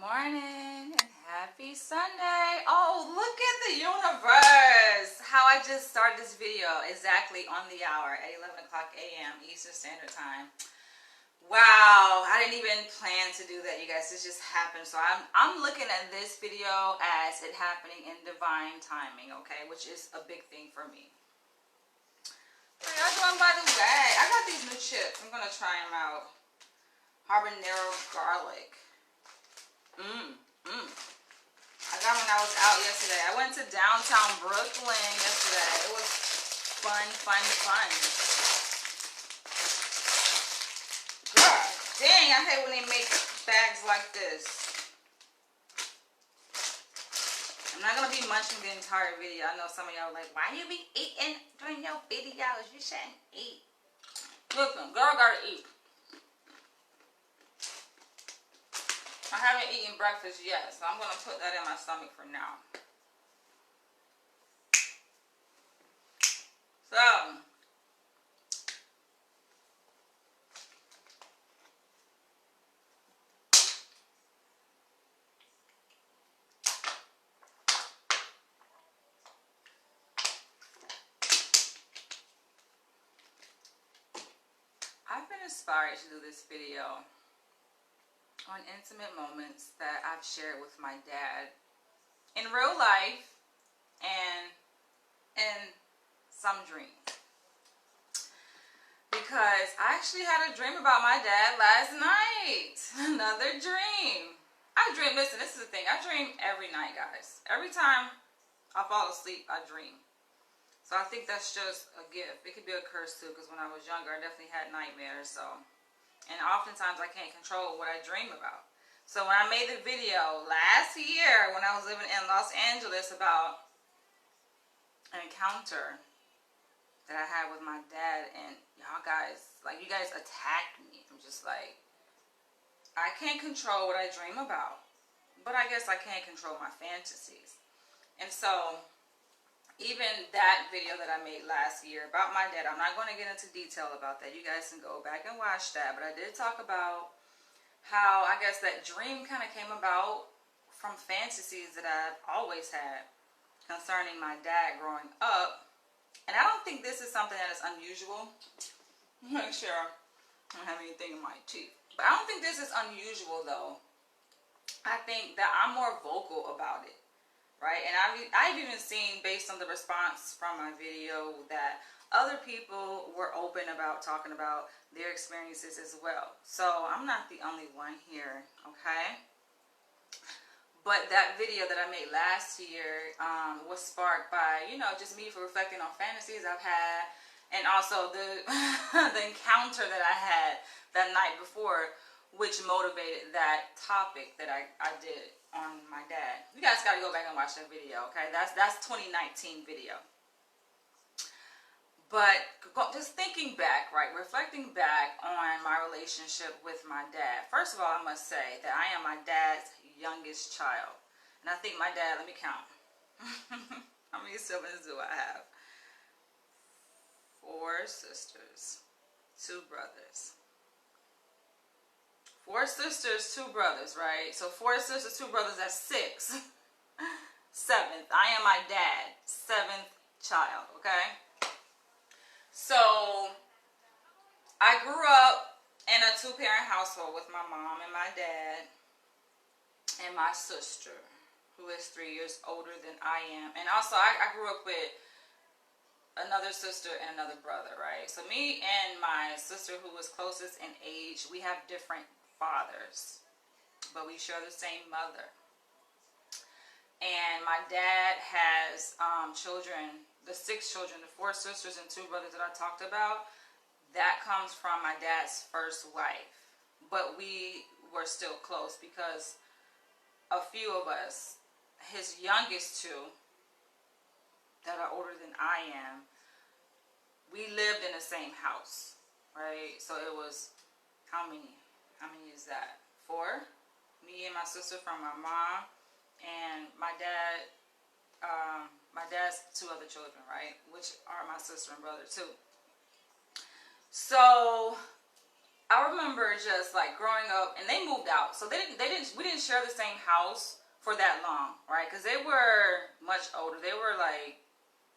morning and happy Sunday. Oh, look at the universe. How I just started this video exactly on the hour at 11 o'clock a.m. Eastern Standard Time. Wow, I didn't even plan to do that, you guys. It just happened. So I'm looking at this video as it happening in divine timing, okay, which is a big thing for me. How y'all doing, by the way? I got these new chips. I'm gonna try them out. Habanero garlic. I got when I was out yesterday. I went to downtown Brooklyn yesterday. It was fun. God dang, I hate when they make bags like this. I'm not gonna be munching the entire video. I know some of y'all are like, why you be eating during your videos? You shouldn't eat. Listen, girl gotta eat. I haven't eaten breakfast yet, so I'm going to put that in my stomach for now. So, I've been inspired to do this video on intimate moments that I've shared with my dad in real life and in some dreams. Because I actually had a dream about my dad last night. Another dream. Listen, this is the thing. I dream every night, guys. Every time I fall asleep, I dream. So I think that's just a gift. It could be a curse too, because when I was younger, I definitely had nightmares, so. And oftentimes I can't control what I dream about. So when I made the video last year when I was living in Los Angeles about an encounter that I had with my dad, and y'all guys, like, you guys attacked me. I'm just like, I can't control what I dream about, but I guess I can control my fantasies. And so even that video that I made last year about my dad, I'm not going to get into detail about that. You guys can go back and watch that. But I did talk about how I guess that dream kind of came about from fantasies that I've always had concerning my dad growing up. And I don't think this is something that is unusual. Make sure I don't have anything in my teeth. But I don't think this is unusual, though. I think that I'm more vocal about it. Right, and I've even seen, based on the response from my video, that other people were open about talking about their experiences as well. So I'm not the only one here, okay? But that video that I made last year was sparked by, you know, just me reflecting on fantasies I've had, and also the the encounter that I had that night before, which motivated that topic that I did on my dad. You guys got to go back and watch that video, okay? That's 2019 video. But just thinking back, right, reflecting back on my relationship with my dad. First of all, I must say that I am my dad's youngest child. And I think my dad, let me count. How many siblings do I have? 4 sisters, 2 brothers. 4 sisters, 2 brothers, right? So 4 sisters, 2 brothers, that's 6. 7th. I am my dad, 7th child, okay? So I grew up in a 2-parent household with my mom and my dad and my sister, who is 3 years older than I am. And also I grew up with another sister and another brother, right? So me and my sister, who was closest in age, we have different fathers, but we share the same mother. And my dad has children, the 6 children, the 4 sisters and 2 brothers that I talked about. That comes from my dad's first wife, but we were still close because a few of us, his youngest 2 that are older than I am, we lived in the same house, right? So it was, how many is that? 4? Me and my sister from my mom, and my dad, my dad's 2 other children, right? Which are my sister and brother too. So I remember just like growing up, and they moved out, so we didn't share the same house for that long, right? Because they were much older. They were like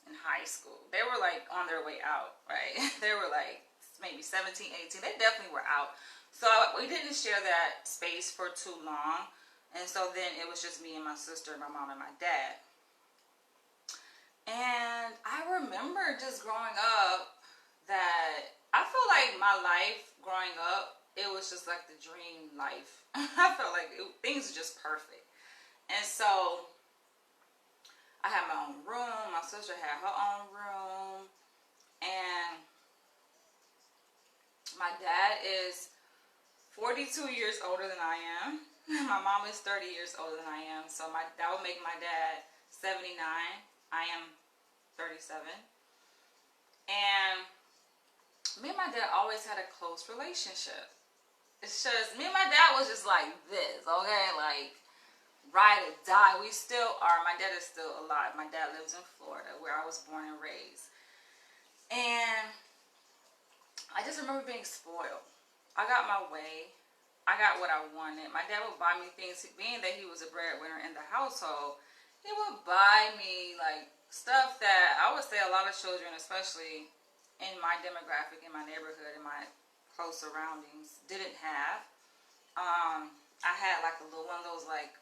in high school. They were like on their way out, right? They were like maybe 17, 18. They definitely were out. So we didn't share that space for too long. And so then it was just me and my sister, my mom and my dad. And I remember just growing up that I feel like my life growing up, it was just like the dream life. I felt like things were just perfect. And so I had my own room. My sister had her own room. And my dad is 42 years older than I am. My mom is 30 years older than I am. So that would make my dad 79. I am 37. And me and my dad always had a close relationship. It's just, me and my dad was just like this, okay? Like, ride or die. We still are. My dad is still alive. My dad lives in Florida, where I was born and raised. And I just remember being spoiled. I got my way. I got what I wanted. My dad would buy me things. Being that he was a breadwinner in the household, he would buy me like stuff that I would say a lot of children, especially in my demographic, in my neighborhood, in my close surroundings, didn't have. I had like a little one of those like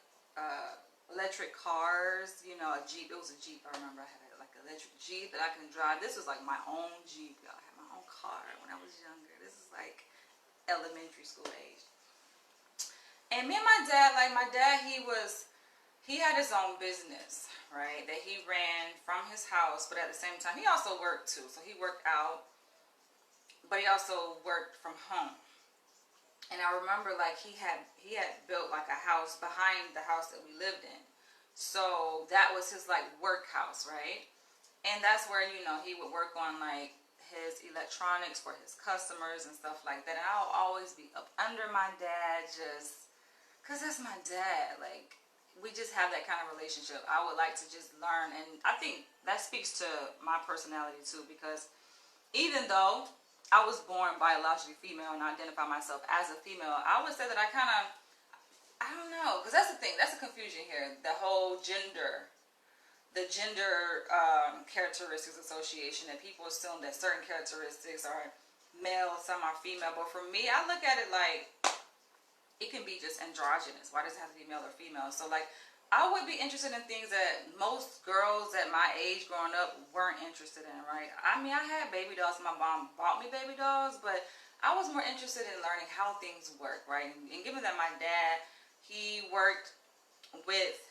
electric cars, you know, a Jeep. It was a Jeep. I remember I had like an electric Jeep that I can drive. This was like my own Jeep. I had my own car when I was younger. This is like elementary school age. And me and my dad, like my dad, he had his own business, right, that he ran from his house, but at the same time, he also worked too. So he worked out, but he also worked from home. And I remember like he had built like a house behind the house that we lived in. So that was his like work house, right? And that's where, you know, he would work on like his electronics for his customers and stuff like that. And I'll always be up under my dad just because that's my dad. Like, we just have that kind of relationship. I would like to just learn. And I think that speaks to my personality too, because even though I was born biologically female and I identify myself as a female, I would say that I don't know, because that's the thing, that's the confusion here. The whole gender, characteristics association, that people assume that certain characteristics are male, some are female. But for me, I look at it like it can be just androgynous. Why does it have to be male or female? So like, I would be interested in things that most girls at my age growing up weren't interested in, right? I mean, I had baby dolls. My mom bought me baby dolls, but I was more interested in learning how things work, right? And given that my dad, he worked with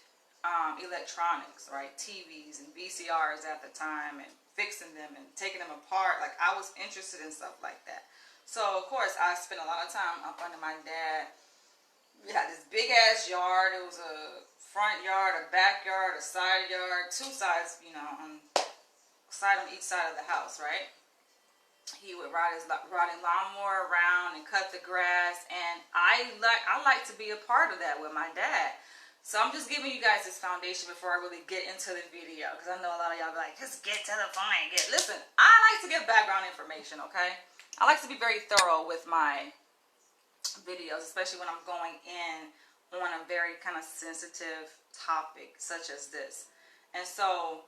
electronics, right? TVs and VCRs at the time, and fixing them and taking them apart. Like, I was interested in stuff like that. So of course I spent a lot of time up under my dad. We had this big ass yard. It was a front yard, a backyard, a side yard, two sides, you know, on each side of the house, right? He would ride his riding lawnmower around and cut the grass, and I like to be a part of that with my dad. So I'm just giving you guys this foundation before I really get into the video, because I know a lot of y'all be like, just get to the point. Listen, I like to give background information, okay? I like to be very thorough with my videos, especially when I'm going in on a very kind of sensitive topic such as this. And so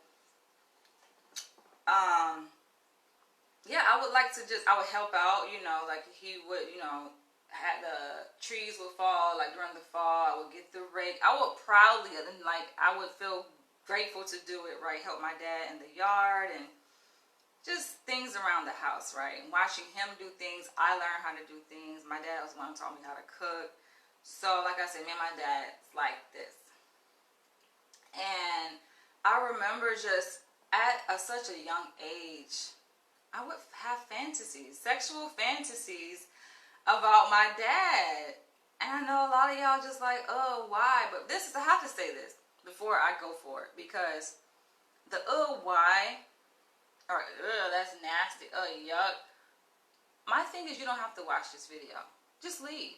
yeah, I would like to I would help out, you know, like he would, you know, had the trees would fall, like during the fall, I would get the rake. I would proudly, and like I would feel grateful to do it, right? Help my dad in the yard and just things around the house, right? And watching him do things, I learned how to do things. My dad was the one who taught me how to cook. So like I said, me and my dad like this. And I remember just at such a young age, I would have fantasies, sexual fantasies about my dad. And I know a lot of y'all just like, oh, why? But I have to say this before I go for it, because the why, or that's nasty, yuck. My thing is, you don't have to watch this video. Just leave.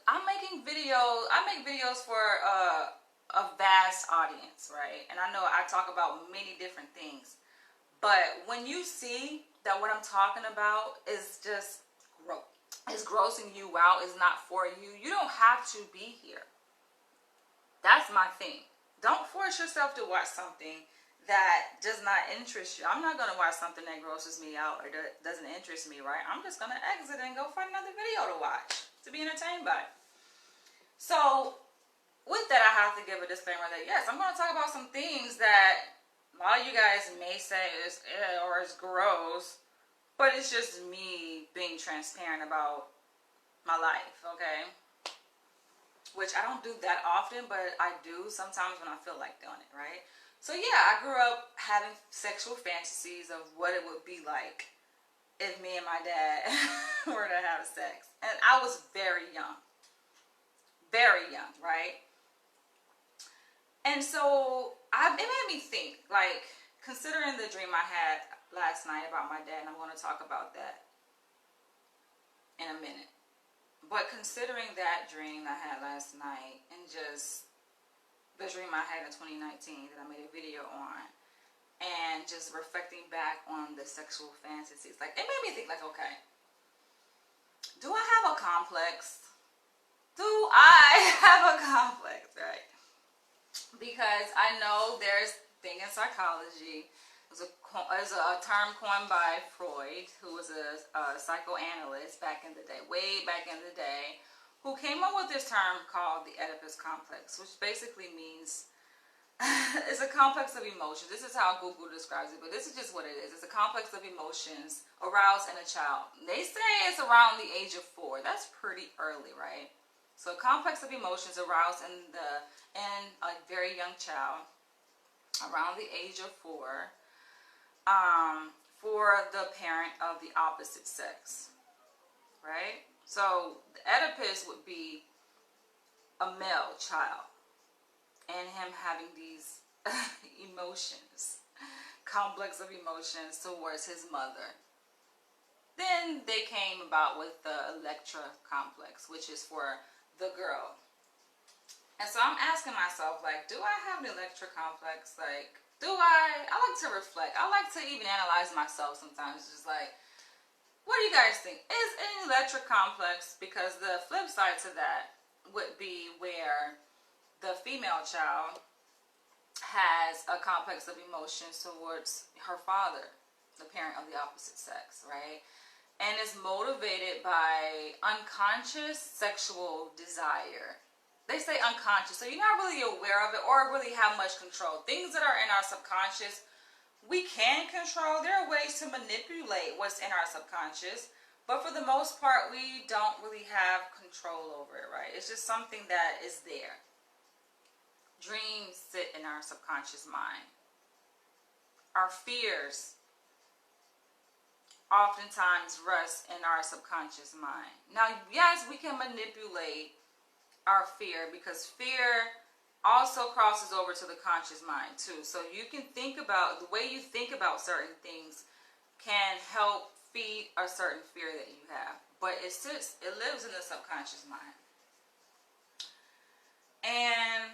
I make videos for a vast audience, right? And I know I talk about many different things. But when you see that what I'm talking about is just is grossing you out, is not for you, you don't have to be here. That's my thing. Don't force yourself to watch something that does not interest you. I'm not going to watch something that grosses me out or that doesn't interest me, right? I'm just going to exit and go find another video to watch, to be entertained by. So with that, I have to give a disclaimer that yes, I'm going to talk about some things that a lot of you guys may say is or is gross, but it's just me being transparent about my life, okay? Which I don't do that often, but I do sometimes when I feel like doing it, right? So yeah, I grew up having sexual fantasies of what it would be like if me and my dad were to have sex. And I was very young, right? And so it made me think, like, considering the dream I had last night about my dad, and I'm going to talk about that in a minute. But considering that dream I had last night and just the dream I had in 2019 that I made a video on, and just reflecting back on the sexual fantasies, like, it made me think, like, okay, do I have a complex? Do I have a complex, right? Because I know there's thing in psychology. There's a term coined by Freud, who was a psychoanalyst back in the day, way back in the day, who came up with this term called the Oedipus complex, which basically means it's a complex of emotions. This is how Google describes it, but this is just what it is. It's a complex of emotions aroused in a child. They say it's around the age of 4. That's pretty early, right? So a complex of emotions aroused in a very young child around the age of 4. For the parent of the opposite sex, right? So the Oedipus would be a male child and him having these emotions, complex of emotions towards his mother. Then they came about with the Electra complex, which is for the girl. And so I'm asking myself, like, do I have an Electra complex? Like, I like to reflect. I like to even analyze myself sometimes. Just like, what do you guys think? Is an Electra complex? Because the flip side to that would be where the female child has a complex of emotions towards her father, the parent of the opposite sex, right? And is motivated by unconscious sexual desire. They say unconscious, so you're not really aware of it or really have much control. Things that are in our subconscious, we can control. There are ways to manipulate what's in our subconscious, but for the most part, we don't really have control over it, right? It's just something that is there. Dreams sit in our subconscious mind. Our fears oftentimes rest in our subconscious mind. Now, yes, we can manipulate our fear, because fear also crosses over to the conscious mind too. So you can think about the way you think about certain things can help feed a certain fear that you have, but it lives in the subconscious mind. And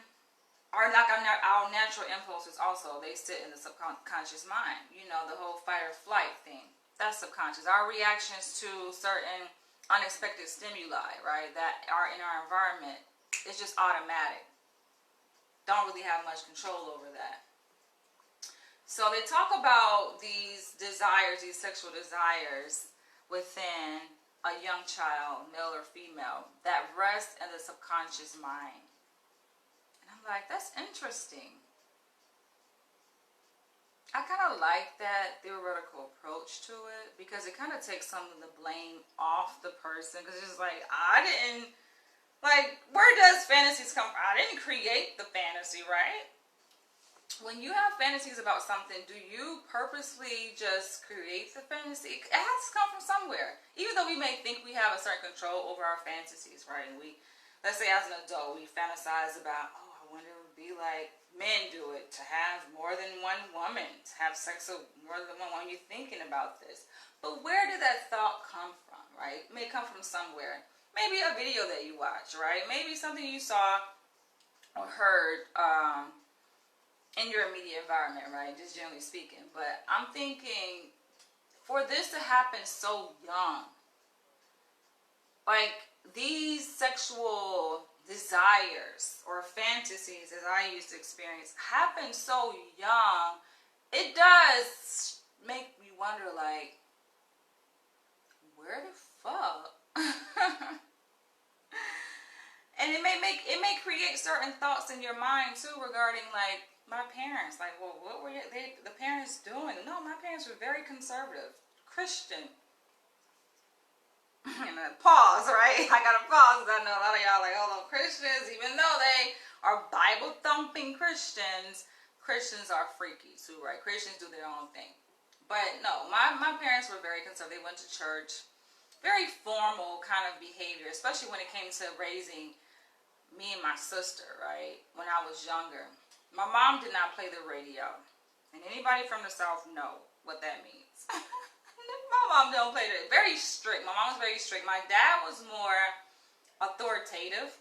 our natural impulses also, they sit in the subconscious mind. You know, the whole fight or flight thing, that's subconscious. Our reactions to certain unexpected stimuli, right, that are in our environment, it's just automatic. Don't really have much control over that. So they talk about these desires, these sexual desires within a young child, male or female, that rest in the subconscious mind. And I'm like, that's interesting. I kind of like that theoretical approach to it, because it kind of takes some of the blame off the person, because it's just like, where does fantasies come from? I didn't create the fantasy, right? When you have fantasies about something, do you purposely just create the fantasy? It has to come from somewhere. Even though we may think we have a certain control over our fantasies, right? And let's say as an adult, we fantasize about, oh, I wonder what it would be like men do it, to have more than one woman, to have sex with more than one woman. You're thinking about this. But where did that thought come from, right? It may come from somewhere. Maybe a video that you watch, right? Maybe something you saw or heard in your immediate environment, right? Just generally speaking. But I'm thinking, for this to happen so young, like these sexual desires or fantasies, as I used to experience, happen so young. It does make me wonder, like, where the fuck? And it may create certain thoughts in your mind too regarding, like, my parents. Like, well, what were the parents doing? No, my parents were very conservative, Christian. Pause, right? I gotta pause because I know a lot of y'all like, oh, Christians, even though they are Bible thumping Christians, Christians are freaky too, right? Christians do their own thing. But no, my parents were very conservative. They went to church. Very formal kind of behavior, especially when it came to raising me and my sister, right? When I was younger. My mom did not play the radio. And anybody from the South know what that means. My mom don't play it. Very strict. My mom was very strict. My dad was more authoritative.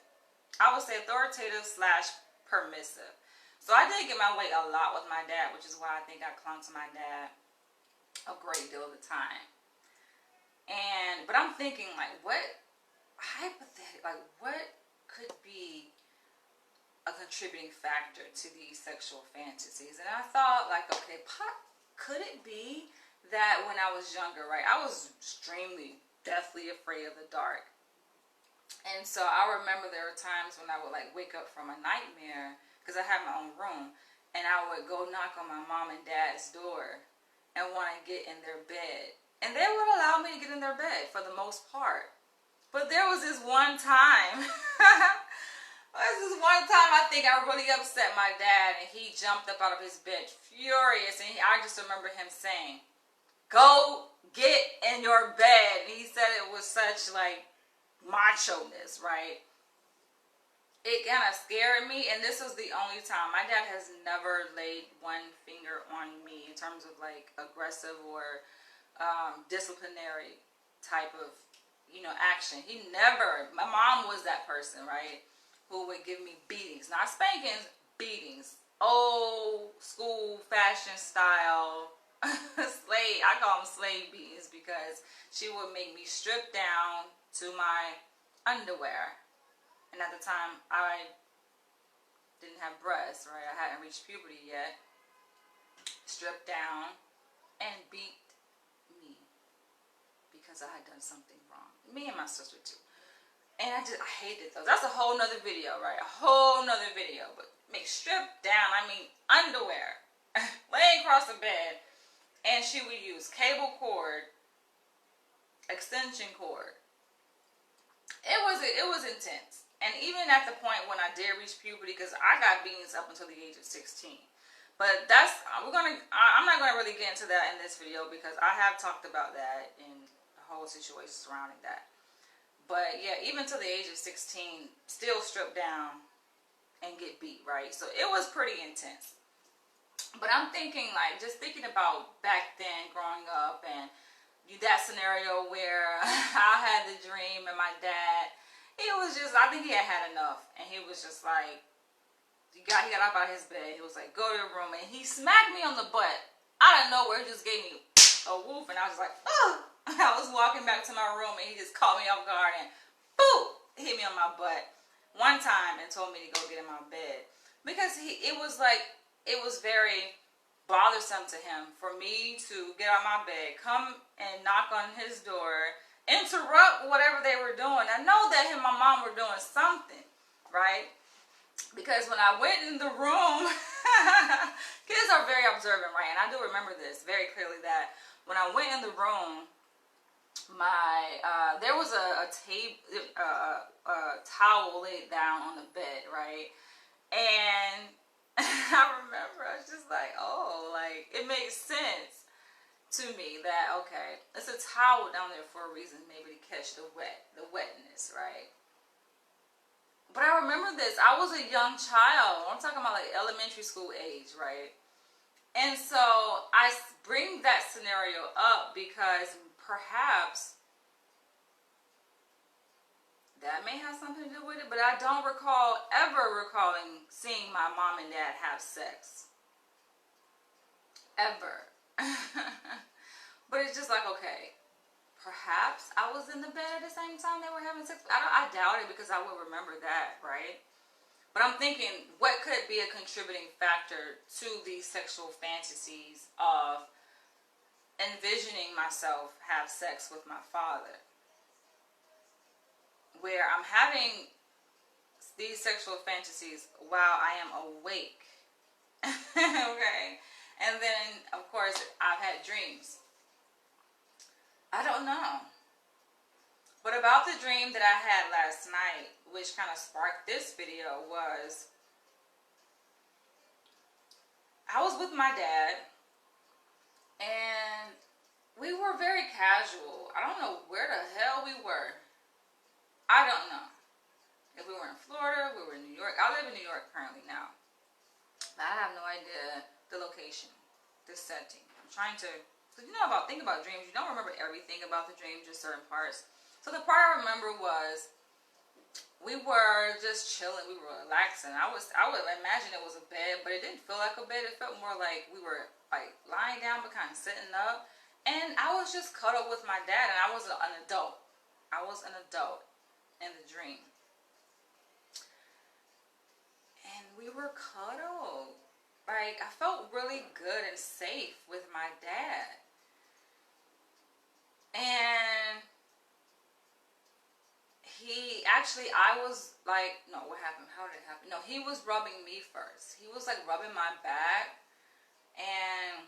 I would say authoritative / permissive. So I did get my way a lot with my dad, which is why I think I clung to my dad a great deal of the time. But I'm thinking, like, what could be a contributing factor to these sexual fantasies? And I thought, like, okay, could it be that when I was younger, right, I was extremely deathly afraid of the dark. And so I remember there were times when I would, like, wake up from a nightmare, because I had my own room, and I would go knock on my mom and dad's door and want to get in their bed. And they would allow me to get in their bed for the most part. But there was this one time, I think I really upset my dad, and he jumped up out of his bed furious, and I just remember him saying, "Go get in your bed." And he said it with such, like, macho-ness, right? It kind of scared me, and this was the only time. My dad has never laid one finger on me in terms of, like, aggressive or disciplinary type of, action. He never. My mom was that person, right, who would give me beatings, not spankings, beatings, old school fashion style, slave. I call them slave beatings, because she would make me strip down to my underwear, and at the time I didn't have breasts, right? I hadn't reached puberty yet. Strip down and beat me because I had done something wrong. Me and my sister too. And I hated those. That's a whole nother video, right? A whole nother video. But make strip down, I mean underwear, laying across the bed, and she would use cable cord, extension cord. It was intense. And even at the point when I did reach puberty, because I got beatings up until the age of 16. But I'm not gonna really get into that in this video, because I have talked about that in the whole situation surrounding that. But yeah, even to the age of 16, still stripped down and get beat, right? So it was pretty intense. But I'm thinking, like, just thinking about back then growing up, and that scenario where I had the dream and my dad, he was just, I think he had enough, and he was just like, he got up out of his bed, he was like, go to your room, and he smacked me on the butt out of nowhere. He just gave me a woof, and I was like, ugh. I was walking back to my room, and he just caught me off guard and boom, hit me on my butt one time and told me to go get in my bed, because it was very bothersome to him for me to get out of my bed, come and knock on his door, interrupt whatever they were doing. I know that him and my mom were doing something, right? Because when I went in the room, kids are very observant, right? And I do remember this very clearly, that when I went in the room, there was a towel laid down on the bed, right? And I remember I was just like, oh, like, it makes sense to me that, okay, it's a towel down there for a reason, maybe to catch the wetness, right? But I remember this. I was a young child. I'm talking about, like, elementary school age, right? And so I bring that scenario up because perhaps that may have something to do with it, but I don't ever recalling seeing my mom and dad have sex. Ever. But it's just like, okay, perhaps I was in the bed at the same time they were having sex. I doubt it because I would remember that, right? But I'm thinking, what could be a contributing factor to these sexual fantasies of envisioning myself have sex with my father, where I'm having these sexual fantasies while I am awake. Okay? And then, of course, I've had dreams. I don't know. But about the dream that I had last night, which kind of sparked this video, was I was with my dad, and we were very casual. I don't know where the hell we were. I don't know. If we were in Florida, we were in New York. I live in New York currently now. I have no idea the location, the setting. I'm trying to, because think about dreams. You don't remember everything about the dream, just certain parts. So the part I remember was we were just chilling. We were relaxing. I would imagine it was a bed, but it didn't feel like a bed. It felt more like we were like lying down, but kind of sitting up. And I was just cuddled with my dad, and I was an adult. I was an adult in the dream. And we were cuddled. Like, I felt really good and safe with my dad. And I was like, no, what happened? How did it happen? No, he was rubbing me first. He was like rubbing my back. And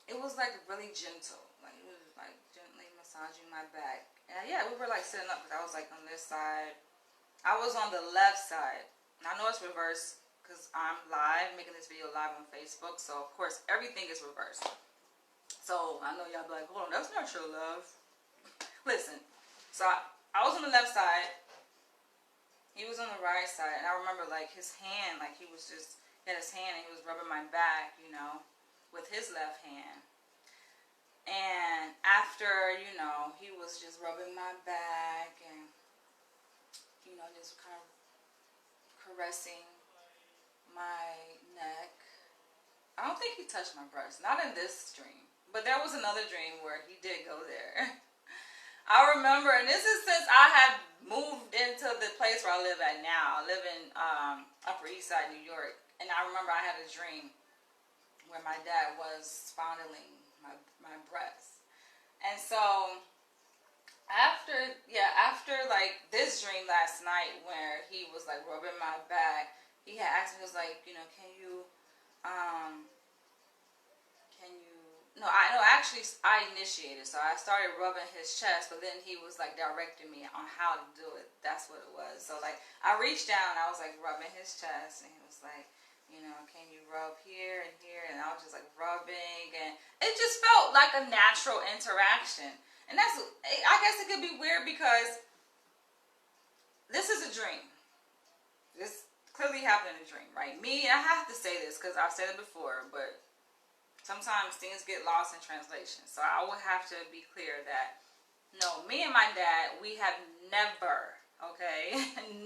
it was like really gentle. Like, he was like gently massaging my back. And yeah, we were like sitting up because I was like on this side. I was on the left side. And I know it's reversed because I'm live, making this video live on Facebook. So, of course, everything is reversed. So, I know y'all be like, hold on, that's not your love. Listen, so I was on the left side. He was on the right side. And I remember, like, his hand, like, he had his hand and he was rubbing my back, with his left hand. And after, he was just rubbing my back and, just kind of caressing my neck. I don't think he touched my breast. Not in this dream. But there was another dream where he did go there. I remember, and this is since I have moved into the place where I live at now. I live in Upper East Side, New York. And I remember I had a dream where my dad was fondling my breast. And so after like this dream last night where he was like rubbing my back, he had asked me, he was like, I initiated, so I started rubbing his chest, but then he was like directing me on how to do it. That's what it was. So like I reached down, I was like rubbing his chest, and he was like, can you rub here and here? And I was just like rubbing, and it just felt like a natural interaction. And I guess it could be weird because this is a dream. This clearly happened in a dream, right? Me, I have to say this because I've said it before, but sometimes things get lost in translation. So I would have to be clear that, no, me and my dad, we have never,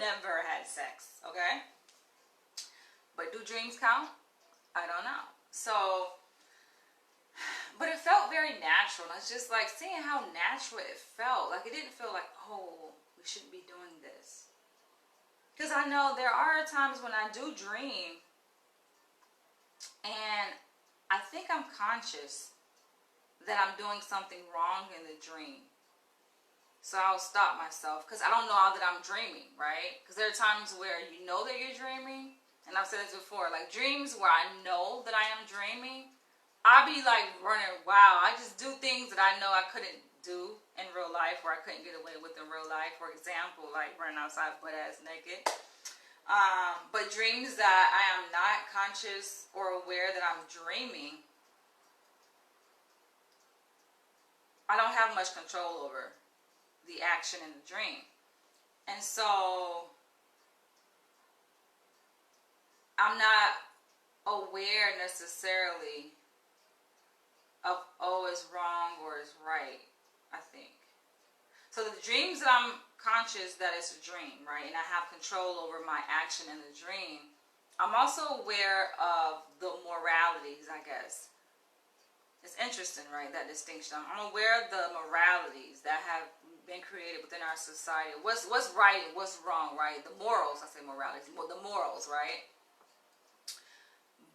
never had sex, okay? But do dreams count? I don't know. So, but it felt very natural. And it's just like seeing how natural it felt. Like it didn't feel like, oh, we shouldn't be doing this. Because I know there are times when I do dream and I think I'm conscious that I'm doing something wrong in the dream. So I'll stop myself because I don't know that I'm dreaming, right? Because there are times where you know that you're dreaming. And I've said this before, like dreams where I know that I am dreaming, I'll be like running wild. I just do things that I know I couldn't do in real life or I couldn't get away with in real life. For example, like running outside butt ass naked. But dreams that I am not conscious or aware that I'm dreaming, I don't have much control over the action in the dream. And so I'm not aware necessarily of, oh, it's wrong or it's right, I think. So the dreams that I'm conscious that it's a dream, right? And I have control over my action in the dream. I'm also aware of the moralities, I guess. It's interesting, right? That distinction. I'm aware of the moralities that have been created within our society. What's right and what's wrong, right? The morals. I say moralities. The morals, right?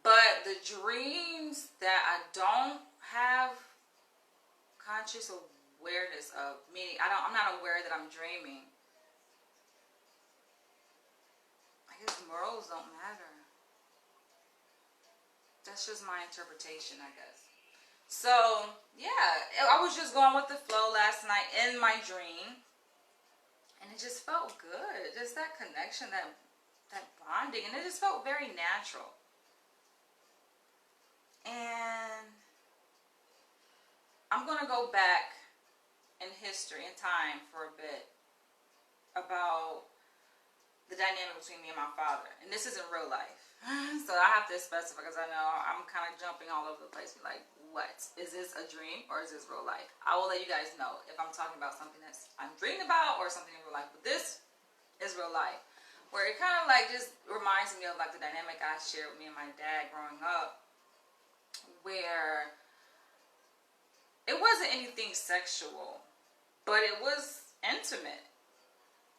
But the dreams that I don't have conscious awareness of, meaning I'm not aware that I'm dreaming. I guess morals don't matter. That's just my interpretation, I guess. So, yeah, I was just going with the flow last night in my dream. And it just felt good. Just that connection, that bonding. And it just felt very natural. And I'm going to go back in history and time for a bit about the dynamic between me and my father. And this isn't real life. So I have to specify because I know I'm kind of jumping all over the place. Like, what? Is this a dream or is this real life? I will let you guys know if I'm talking about something that's I'm dreaming about or something in real life. But this is real life. Where it kind of like just reminds me of like the dynamic I shared with me and my dad growing up. Where it wasn't anything sexual, but it was intimate.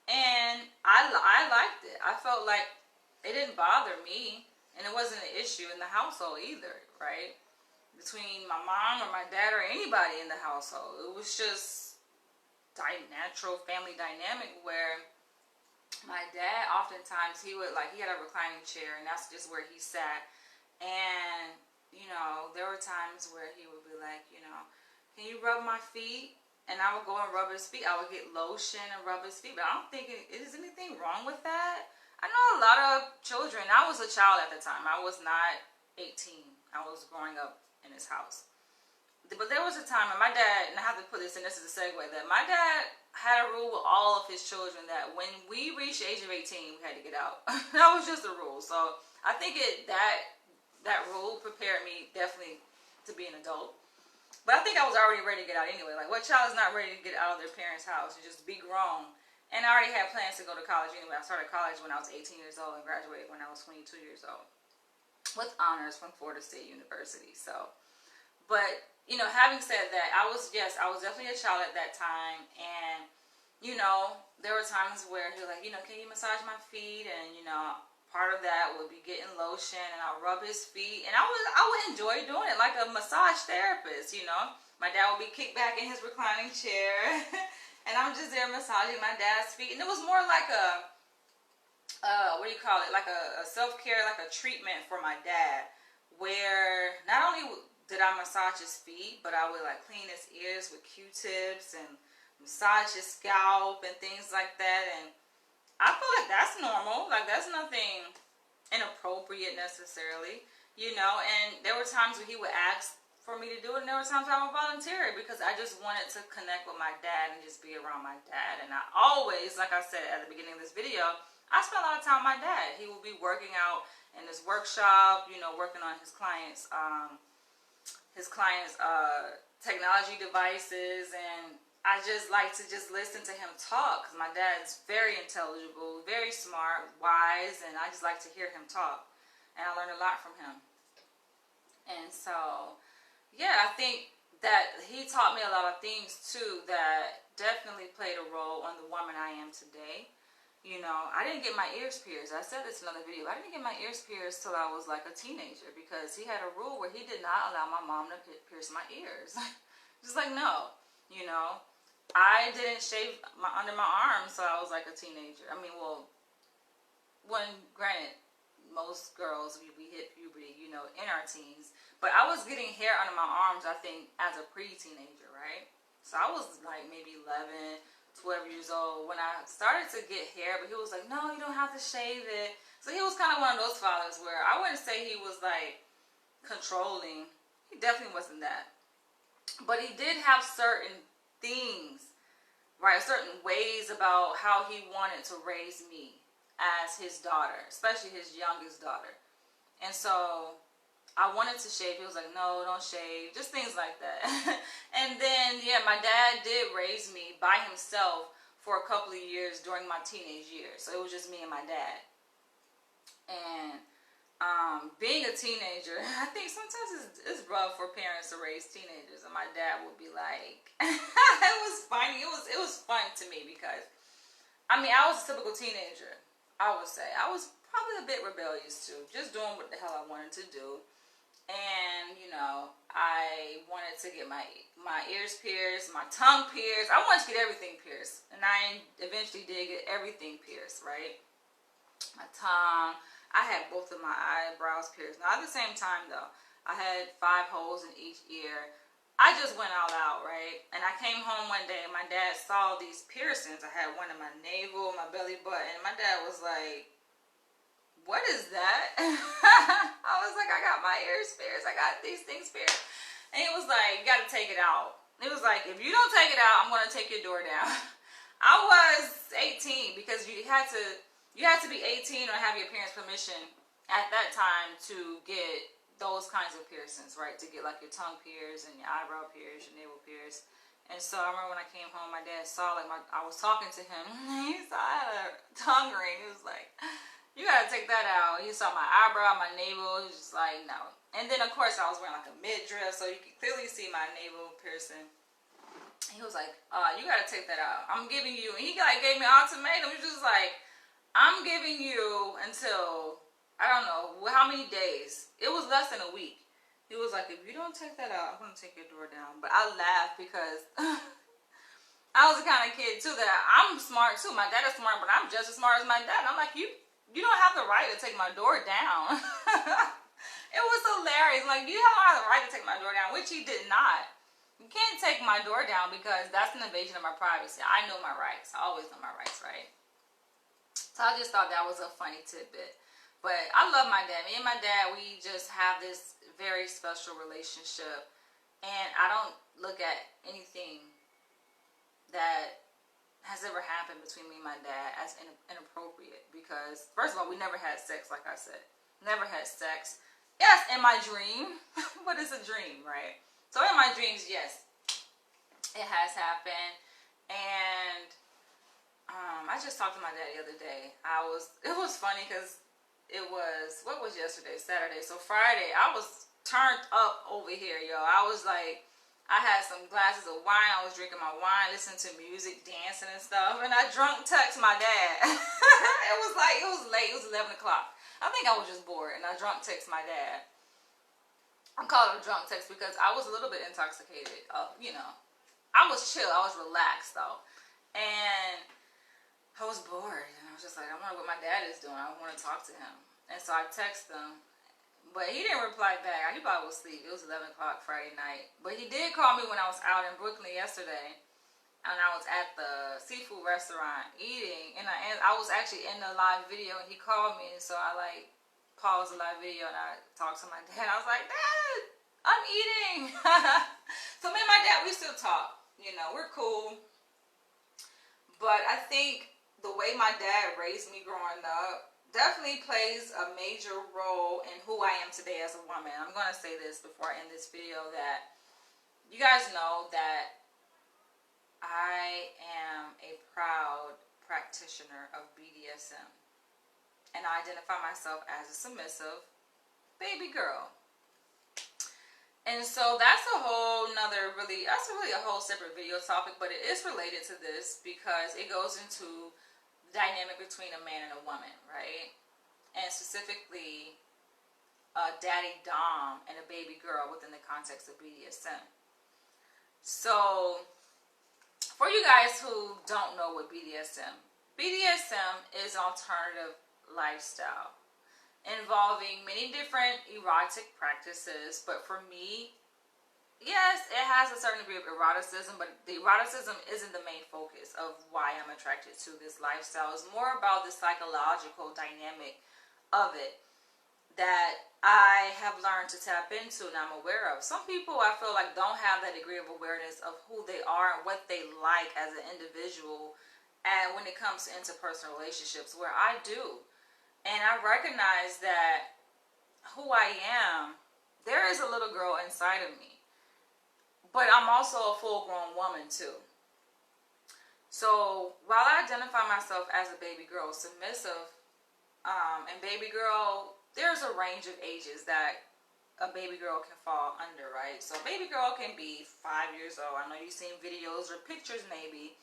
And I liked it. I felt like it didn't bother me, and it wasn't an issue in the household either, right? Between my mom or my dad or anybody in the household. It was just natural family dynamic where my dad oftentimes he had a reclining chair, and that's just where he sat. And, there were times where he would be like, can you rub my feet? And I would go and rub his feet. I would get lotion and rub his feet. But I don't think, is anything wrong with that? I know a lot of children. I was a child at the time. I was not 18. I was growing up in his house. But there was a time, and my dad, and I have to put this in, this is a segue, that my dad had a rule with all of his children that when we reached the age of 18, we had to get out. That was just a rule. So I think that rule prepared me definitely to be an adult. But I think I was already ready to get out anyway. Like, what child is not ready to get out of their parents' house and just be grown? And I already had plans to go to college anyway. I started college when I was 18 years old and graduated when I was 22 years old with honors from Florida State University. So, but, having said that, I was definitely a child at that time. And, there were times where he was like, can you massage my feet? And, part of that would be getting lotion, and I'll rub his feet. And I would enjoy doing it like a massage therapist, My dad would be kicked back in his reclining chair. And I'm just there massaging my dad's feet. And it was more like like a self-care, like a treatment for my dad. Where not only did I massage his feet, but I would like clean his ears with Q-tips and massage his scalp and things like that. And I feel like that's normal. Like, that's nothing inappropriate necessarily, And there were times where he would ask for me to do it, and there were times I would volunteer it because I just wanted to connect with my dad and just be around my dad. And I always, like I said at the beginning of this video, I spent a lot of time with my dad. He would be working out in his workshop, working on his clients' technology devices, and I just like to just listen to him talk because my dad's very intelligible, very smart, wise, and I just like to hear him talk, and I learned a lot from him. And so, yeah, I think that he taught me a lot of things too that definitely played a role on the woman I am today. I didn't get my ears pierced. I said this in another video. I didn't get my ears pierced till I was like a teenager because he had a rule where he did not allow my mom to pierce my ears. Just like, no, I didn't shave under my arms till I was like a teenager. I mean, well, granted, most girls, we hit puberty, in our teens. But I was getting hair under my arms, I think, as a pre-teenager, right? So I was like maybe 11, 12 years old when I started to get hair. But he was like, no, you don't have to shave it. So he was kind of one of those fathers where I wouldn't say he was like controlling. He definitely wasn't that. But he did have certain things, right? Certain ways about how he wanted to raise me as his daughter, especially his youngest daughter. And so I wanted to shave. He was like, no, don't shave. Just things like that. And then, yeah, my dad did raise me by himself for a couple of years during my teenage years. So it was just me and my dad. And being a teenager, I think sometimes it's rough for parents to raise teenagers, and my dad would be like, it was funny. It was fun to me because I mean I was a typical teenager. I would say I was probably a bit rebellious too, just doing what the hell I wanted to do, and you know I wanted to get my ears pierced, my tongue pierced. I wanted to get everything pierced, and I eventually did get everything pierced, right? My tongue. I had both of my eyebrows pierced. Now at the same time though, I had 5 holes in each ear. I just went all out, right? And I came home one day and my dad saw these piercings. I had one in my navel, my belly button. And my dad was like, what is that? I was like, I got my ears pierced. I got these things pierced. And he was like, you got to take it out. It was like, if you don't take it out, I'm going to take your door down. I was 18 because you had to be 18 or have your parents' permission at that time to get those kinds of piercings, right? To get like your tongue pierced and your eyebrow pierced, your navel pierced. And so I remember when I came home, my dad saw like I was talking to him. He saw I had a tongue ring. He was like, you gotta take that out. He saw my eyebrow, my navel. He was just like, no. And then of course I was wearing like a midriff, so you could clearly see my navel piercing. He was like, you gotta take that out. I'm giving you, and he like gave me an ultimatum. He was just like, I'm giving you until, I don't know, how many days. It was less than a week. He was like, if you don't take that out, I'm going to take your door down. But I laughed because I was the kind of kid, too, that I'm smart, too. My dad is smart, but I'm just as smart as my dad. And I'm like, you don't have the right to take my door down. It was hilarious. Like, you don't have the right to take my door down, which he did not. You can't take my door down because that's an invasion of my privacy. I know my rights. I always know my rights, right? So I just thought that was a funny tidbit. But I love my dad. Me and my dad, we just have this very special relationship. And I don't look at anything that has ever happened between me and my dad as inappropriate. Because, first of all, we never had sex, like I said. Never had sex. Yes, in my dream. But it's a dream, right? So in my dreams, yes, it has happened. And I just talked to my dad the other day. It was funny because what was yesterday? Saturday. So Friday, I was turned up over here, yo. I was like, I had some glasses of wine. I was drinking my wine, listening to music, dancing and stuff. And I drunk text my dad. It was late. It was 11 o'clock. I think I was just bored. And I drunk text my dad. I call it a drunk text because I was a little bit intoxicated. I was chill. I was relaxed, though. And I was bored, and I was just like, I wonder what my dad is doing. I want to talk to him. And so I texted him, but he didn't reply back. He probably was asleep. It was 11 o'clock Friday night. But he did call me when I was out in Brooklyn yesterday, and I was at the seafood restaurant eating, and I was actually in the live video, and he called me, and so I paused the live video, and I talked to my dad. I was like, Dad, I'm eating. So me and my dad, we still talk. We're cool. But I think the way my dad raised me growing up definitely plays a major role in who I am today as a woman. I'm going to say this before I end this video, that you guys know that I am a proud practitioner of BDSM. And I identify myself as a submissive baby girl. And so that's a really a whole separate video topic, but it is related to this because it goes into the dynamic between a man and a woman, right? And specifically a daddy dom and a baby girl within the context of BDSM. So for you guys who don't know what BDSM is an alternative lifestyle involving many different erotic practices, but for me, yes, it has a certain degree of eroticism, but the eroticism isn't the main focus of why I'm attracted to this lifestyle. It's more about the psychological dynamic of it that I have learned to tap into and I'm aware of. Some people, I feel like, don't have that degree of awareness of who they are and what they like as an individual, and when it comes to interpersonal relationships, where I do. And I recognize that who I am, there is a little girl inside of me. But I'm also a full-grown woman, too. So, while I identify myself as a baby girl, submissive, And baby girl, there's a range of ages that a baby girl can fall under, right? So baby girl can be 5 years old. I know you've seen videos or pictures maybe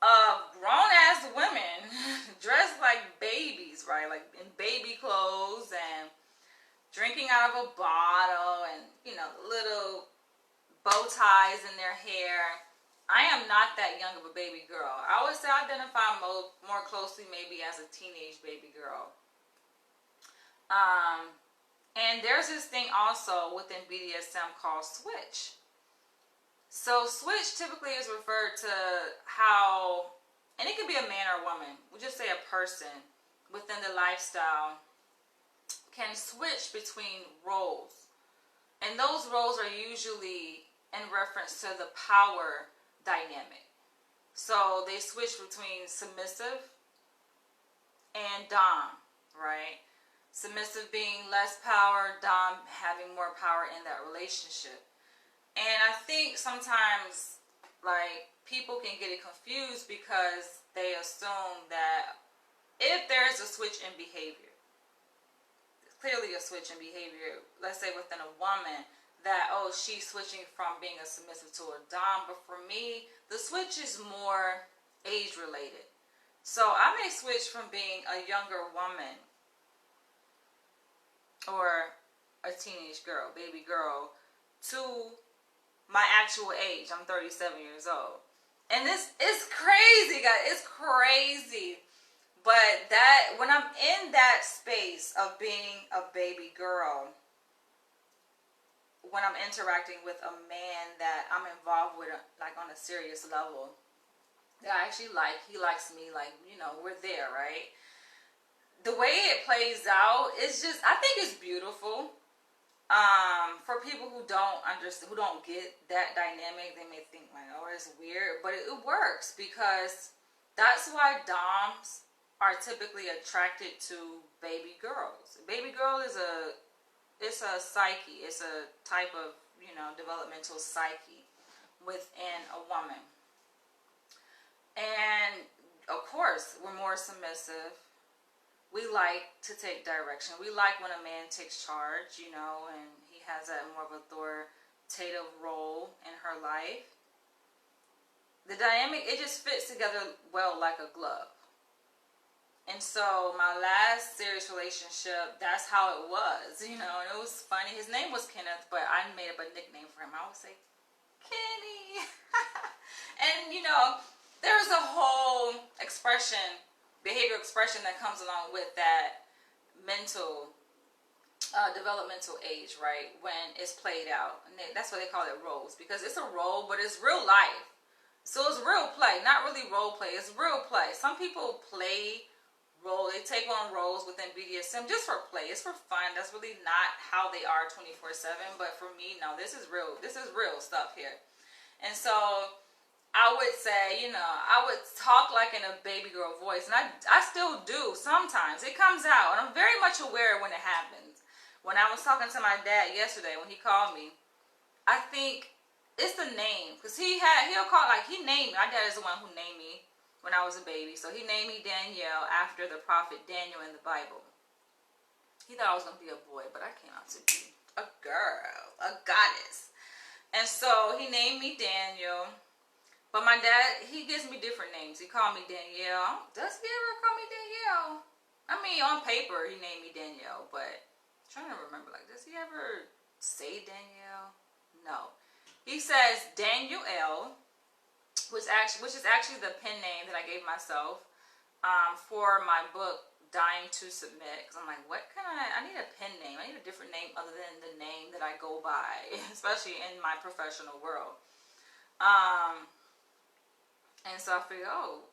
of grown ass women dressed like babies, right? Like in baby clothes and drinking out of a bottle and, you know, little bow ties in their hair. I am not that young of a baby girl. I would say I identify more closely maybe as a teenage baby girl. And there's this thing also within BDSM called switch. So switch typically is referred to how, and it could be a man or a woman, we'll just say a person within the lifestyle can switch between roles. And those roles are usually in reference to the power dynamic. So they switch between submissive and dom, right? Submissive being less power, dom having more power in that relationship. And I think sometimes, like, people can get it confused because they assume that if there is a switch in behavior, clearly a switch in behavior, let's say within a woman, that, oh, she's switching from being a submissive to a dom. But for me, the switch is more age related. So I may switch from being a younger woman or a teenage girl, baby girl, to my actual age. I'm 37 years old. And this is crazy, guys. It's crazy. But that, when I'm in that space of being a baby girl, when I'm interacting with a man that I'm involved with, like on a serious level, that I actually like, he likes me, like, you know, we're there, right? The way it plays out is just, I think it's beautiful. For people who don't understand, who don't get that dynamic, they may think like, oh, it's weird, but it works because that's why doms are typically attracted to baby girls. Baby girl is it's a psyche, it's a type of, you know, developmental psyche within a woman. And of course, we're more submissive. We like to take direction. We like when a man takes charge, you know, and he has that more of authoritative role in her life. The dynamic, it just fits together well like a glove. And so my last serious relationship, that's how it was, you know, and it was funny. His name was Kenneth, but I made up a nickname for him. I would say, Kenny. And, you know, there's a whole expression, behavior expression that comes along with that mental developmental age, right, when it's played out. And that's why they call it roles, because it's a role, but it's real life. So it's real play, not really role play. It's real play. Some people play role, they take on roles within BDSM just for play. It's for fun. That's really not how they are 24/7. But for me, no, this is real. This is real stuff here. And so I would say, you know, I would talk like in a baby girl voice. And I still do sometimes. It comes out. And I'm very much aware when it happens. When I was talking to my dad yesterday, when he called me, I think it's the name. Because he'll call, like, he named me. My dad is the one who named me when I was a baby. So he named me Danielle after the prophet Daniel in the Bible. He thought I was going to be a boy, but I came out to be a girl, a goddess. And so he named me Daniel. But my dad, he gives me different names. He called me Danielle. Does he ever call me Danielle? I mean, on paper, he named me Danielle, but I'm trying to remember, like, does he ever say Danielle? No. He says Daniel L, which is actually the pen name that I gave myself for my book, Dying to Submit. Because I'm like, what can I need a pen name. I need a different name other than the name that I go by, especially in my professional world. And so I figured, oh,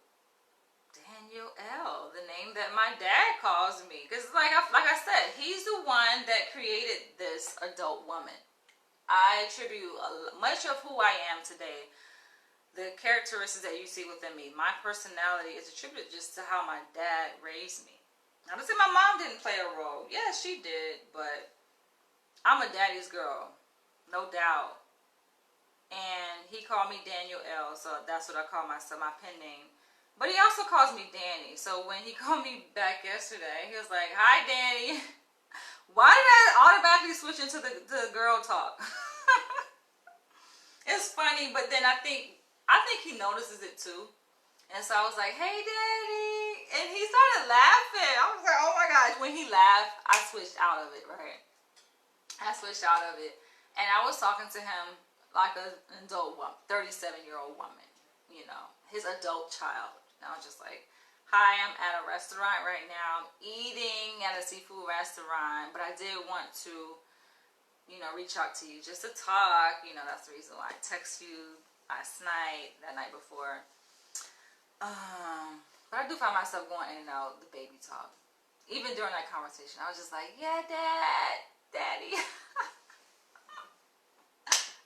Daniel L, the name that my dad calls me. Because like I said, he's the one that created this adult woman. I attribute much of who I am today, the characteristics that you see within me, my personality is attributed just to how my dad raised me. Not to say my mom didn't play a role. Yes, she did, but I'm a daddy's girl, no doubt. And he called me Daniel L, so that's what I call myself, my pen name, But he also calls me Danny. So when he called me back yesterday, he was like, "Hi, Danny." Why did I automatically switch into the girl talk? It's funny, but then I think he notices it too. And so I was like, "Hey, Daddy," and he started laughing. I was like, "Oh my gosh!" When he laughed, I switched out of it. Right? I switched out of it, and I was talking to him like an adult woman, 37-year-old woman. You know, his adult child. And I was just like, "Hi, I'm at a restaurant right now. I'm eating at a seafood restaurant, but I did want to, reach out to you just to talk. That's the reason why I text you last night, that night before." But I do find myself going in and out the baby talk. Even during that conversation, I was just like, "Yeah, Daddy."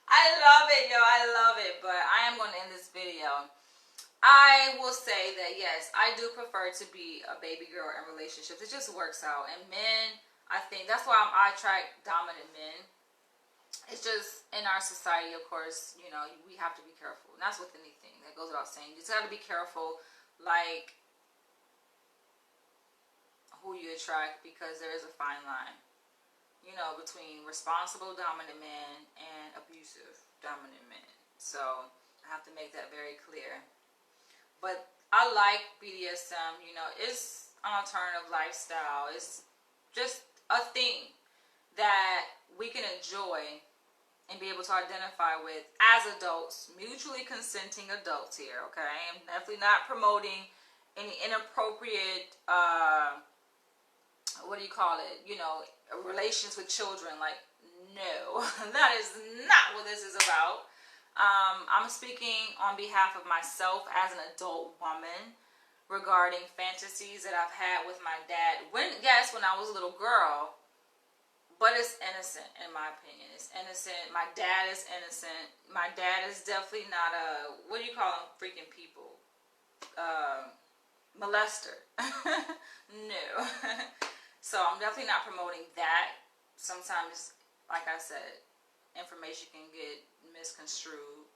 I love it, yo. I love it. But I am going to end this video. I will say that, yes, I do prefer to be a baby girl in relationships. It just works out. And men, I think, that's why I attract dominant men. It's just, in our society, of course, we have to be careful. And that's with anything. That goes without saying. You just got to be careful, like, who you attract, because there is a fine line, between responsible dominant men and abusive dominant men. So, I have to make that very clear. But I like BDSM, it's an alternative lifestyle. It's just a thing that we can enjoy and be able to identify with as adults, mutually consenting adults here, okay? I'm definitely not promoting any inappropriate, relations with children. Like, no, that is not what this is about. I'm speaking on behalf of myself as an adult woman regarding fantasies that I've had with my dad. When I was a little girl, but it's innocent in my opinion. It's innocent. My dad is innocent. My dad is definitely not a, what do you call them freaking people? Molester. No. So I'm definitely not promoting that. Sometimes, like I said, information can get misconstrued,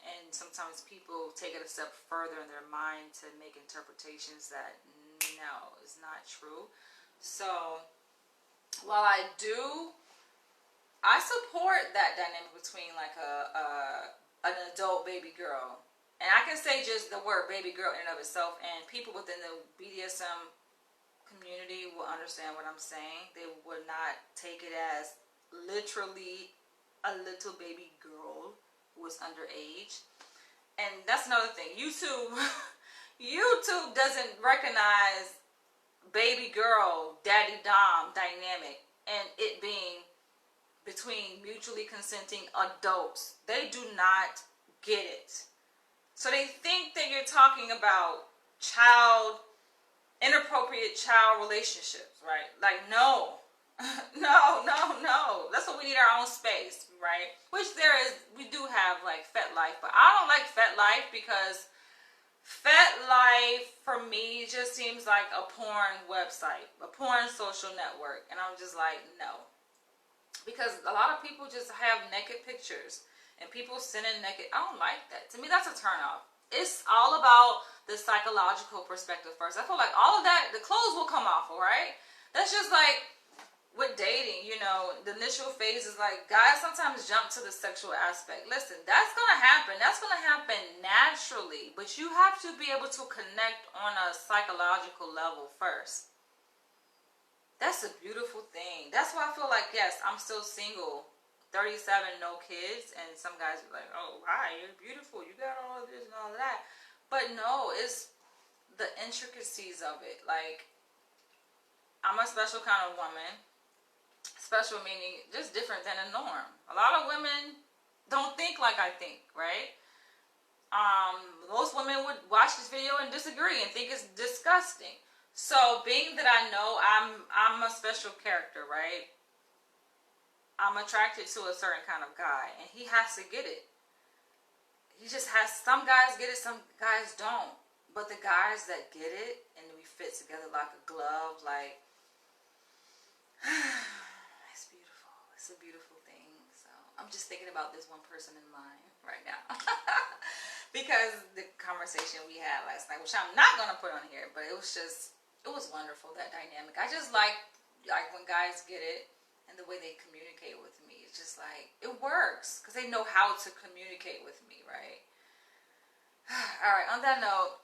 and sometimes people take it a step further in their mind to make interpretations that no, is not true. So while I support that dynamic between like an adult baby girl, and I can say just the word baby girl in and of itself, and people within the BDSM community will understand what I'm saying. They would not take it as literally a little baby girl who was underage. And that's another thing. YouTube doesn't recognize baby girl, daddy dom dynamic and it being between mutually consenting adults. They do not get it. So they think that you're talking about inappropriate child relationships, right? Like, no. No. That's what we need, our own space, right? Which we do have like FetLife, but I don't like FetLife because FetLife for me just seems like a porn website, a porn social network, and I'm just like, no. Because a lot of people just have naked pictures and people sending naked. I don't like that. To me, that's a turn off. It's all about the psychological perspective first. I feel like all of that, the clothes will come off, all right? That's just like with dating, the initial phase is like, guys sometimes jump to the sexual aspect. Listen, that's going to happen. That's going to happen naturally. But you have to be able to connect on a psychological level first. That's a beautiful thing. That's why I feel like, yes, I'm still single. 37, no kids. And some guys are like, "Oh, why? You're beautiful. You got all of this and all of that." But no, it's the intricacies of it. Like, I'm a special kind of woman. Special meaning just different than a norm. A lot of women don't think like I think, right? Most women would watch this video and disagree and think it's disgusting. So being that I know I'm a special character, right? I'm attracted to a certain kind of guy, and he has to get it. He just has, some guys get it, some guys don't. But the guys that get it, and we fit together like a glove, like, it's beautiful. It's a beautiful thing. So I'm just thinking about this one person in mind right now. because the conversation we had last night, which I'm not gonna put on here, but it was wonderful, that dynamic. I just like when guys get it and the way they communicate with me. It's just like it works because they know how to communicate with me, right? All right. On that note,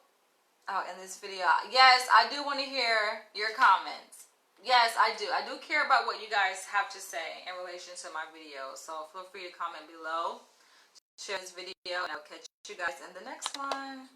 I'll end this video. Yes, I do want to hear your comments. Yes, I do. I do care about what you guys have to say in relation to my video. So feel free to comment below. Share this video, and I'll catch you guys in the next one.